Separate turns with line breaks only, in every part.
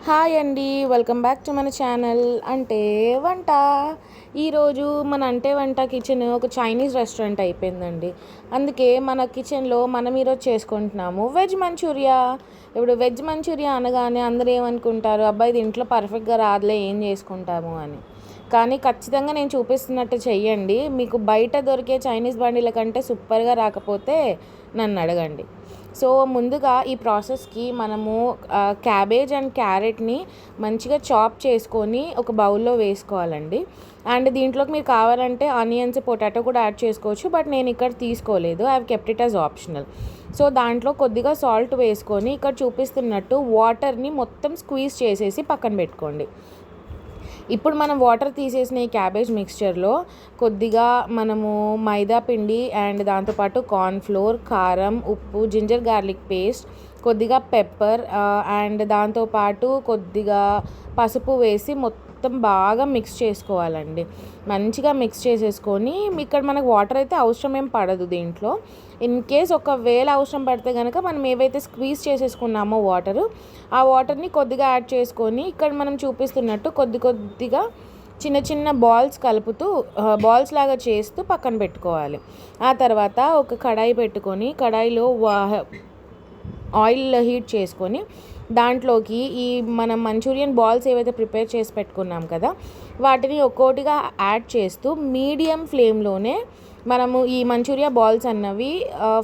Hi అండి, welcome back to మన channel అంటే వంట. ఈరోజు మన అంటే వంట కిచెన్ ఒక చైనీస్ రెస్టారెంట్ అయిపోయిందండి. అందుకే మన కిచెన్లో మనం ఈరోజు చేసుకుంటున్నాము వెజ్ మంచూరియా. ఇప్పుడు వెజ్ మంచూరియా అనగానే అందరూ ఏమనుకుంటారు, అబ్బాయి ఇది ఇంట్లో పర్ఫెక్ట్గా రాదులే ఏం చేసుకుంటాము అని. కానీ ఖచ్చితంగా నేను చూపిస్తున్నట్టు చెయ్యండి. మీకు బయట దొరికే చైనీస్ బండిల కంటే సూపర్గా రాకపోతే నన్ను అడగండి. సో ముందుగా ఈ ప్రాసెస్కి మనము క్యాబేజ్ అండ్ క్యారెట్ని మంచిగా చాప్ చేసుకొని ఒక బౌల్లో వేసుకోవాలండి. అండ్ దీంట్లోకి మీరు కావాలంటే ఆనియన్స్, పొటాటో కూడా యాడ్ చేసుకోవచ్చు. బట్ నేను ఇక్కడ తీసుకోలేదు, I have kept it as optional. So దాంట్లో కొద్దిగా సాల్ట్ వేసుకొని ఇక్కడ చూపిస్తున్నట్టు వాటర్ని మొత్తం స్క్వీజ్ చేసేసి పక్కన పెట్టుకోండి. ఇప్పుడు మనం వాటర్ తీసేసిన ఈ క్యాబేజ్ మిక్స్చర్లో కొద్దిగా మనము మైదా పిండి అండ్ దాంతోపాటు కార్న్ఫ్లోర్, కారం, ఉప్పు, జింజర్ గార్లిక్ పేస్ట్, కొద్దిగా పెప్పర్ అండ్ దాంతోపాటు కొద్దిగా పసుపు వేసి మొత్తం బాగా మిక్స్ చేసుకోవాలండి. మంచిగా మిక్స్ చేసేసుకొని ఇక్కడ మనకు వాటర్ అయితే అవసరం ఏం పడదు దీంట్లో. ఇన్ కేస్ ఒకవేళ అవసరం పడితే కనుక మనం ఏవైతే స్క్వీజ్ చేసేసుకున్నామో ఆ వాటర్ని కొద్దిగా యాడ్ చేసుకొని ఇక్కడ మనం చూపిస్తున్నట్టు కొద్దిగా చిన్న చిన్న బాల్స్ కలుపుతూ బాల్స్ లాగా చేస్తూ పక్కన పెట్టుకోవాలి. ఆ తర్వాత ఒక కడాయి పెట్టుకొని కడాయిలో ఆయిల్ హీట్ చేసుకొని దాంట్లోకి ఈ మనం మంచూరియన్ బాల్స్ ఏవైతే ప్రిపేర్ చేసి పెట్టుకున్నాం కదా వాటిని ఒక్కోటిగా యాడ్ చేస్తూ మీడియం ఫ్లేమ్లోనే మనము ఈ మంచూరియా బాల్స్ అన్నవి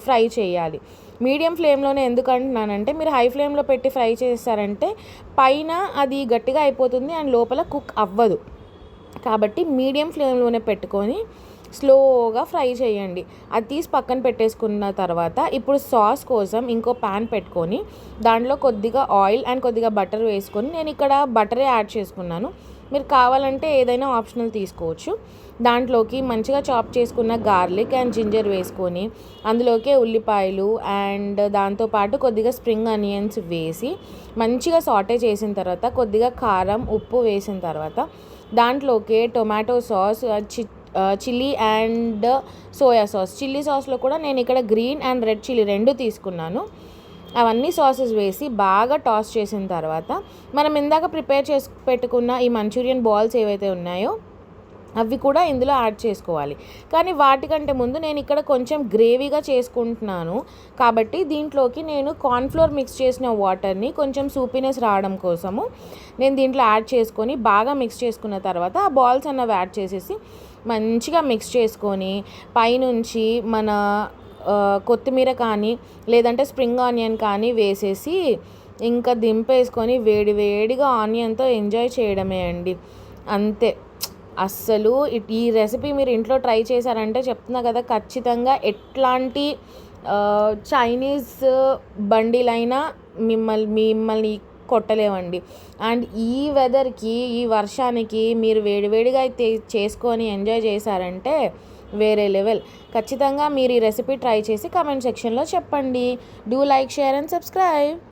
ఫ్రై చేయాలి. మీడియం ఫ్లేమ్లోనే ఎందుకు అంటున్నానంటే, మీరు హై ఫ్లేమ్లో పెట్టి ఫ్రై చేస్తారంటే పైన అది గట్టిగా అయిపోతుంది అండ్ లోపల కుక్ అవ్వదు. కాబట్టి మీడియం ఫ్లేమ్లోనే పెట్టుకొని స్లోగా ఫ్రై చేయండి. అది తీసి పక్కన పెట్టేసుకున్న తర్వాత ఇప్పుడు సాస్ కోసం ఇంకో ప్యాన్ పెట్టుకొని దాంట్లో కొద్దిగా ఆయిల్ అండ్ కొద్దిగా బటర్ వేసుకొని, నేను ఇక్కడ బటరే యాడ్ చేసుకున్నాను, మీరు కావాలంటే ఏదైనా ఆప్షనల్ తీసుకోవచ్చు. దాంట్లోకి మంచిగా చాప్ చేసుకున్న గార్లిక్ అండ్ జింజర్ వేసుకొని అందులోకే ఉల్లిపాయలు అండ్ దాంతోపాటు కొద్దిగా స్ప్రింగ్ ఆనియన్స్ వేసి మంచిగా సాటే చేసిన తర్వాత కొద్దిగా కారం, ఉప్పు వేసిన తర్వాత దాంట్లోకి tomato sauce, chilli and soya sauce. Chilli సాస్లో కూడా నేను ఇక్కడ గ్రీన్ అండ్ రెడ్ చిల్లీ రెండు తీసుకున్నాను. అవన్నీ సాసెస్ వేసి బాగా టాస్ చేసిన తర్వాత మనం ఇందాక ప్రిపేర్ చేసి పెట్టుకున్న ఈ మంచూరియన్ బాల్స్ ఏవైతే ఉన్నాయో అవి కూడా ఇందులో యాడ్ చేసుకోవాలి. కానీ వాటికంటే ముందు నేను ఇక్కడ కొంచెం గ్రేవీగా చేసుకుంటున్నాను కాబట్టి దీంట్లోకి నేను కార్న్ఫ్లోర్ మిక్స్ చేసిన వాటర్ని కొంచెం సూపీనెస్ రావడం కోసము నేను దీంట్లో యాడ్ చేసుకొని బాగా మిక్స్ చేసుకున్న తర్వాత ఆ బాల్స్ అన్నవి యాడ్ చేసేసి మంచిగా మిక్స్ చేసుకొని పైనుంచి మన కొత్తిమీర కానీ లేదంటే స్ప్రింగ్ ఆనియన్ కానీ వేసేసి ఇంకా దింపేసుకొని వేడిగా ఆనియన్తో ఎంజాయ్ చేయడమే అండి. అంతే. అస్సలు ఈ రెసిపీ మీరు ఇంట్లో ట్రై చేశారంటే చెప్తున్నా కదా, ఖచ్చితంగా ఎట్లాంటి చైనీస్ బండిలైనా మిమ్మల్ని కొట్టలేవండి. అండ్ ఈ వెదర్కి, ఈ వర్షానికి మీరు వేడిగా అయితే చేసుకొని ఎంజాయ్ చేశారంటే వేరే లెవెల్. ఖచ్చితంగా మీరు ఈ రెసిపీ ట్రై చేసి కామెంట్ సెక్షన్లో చెప్పండి. Do like, share and subscribe.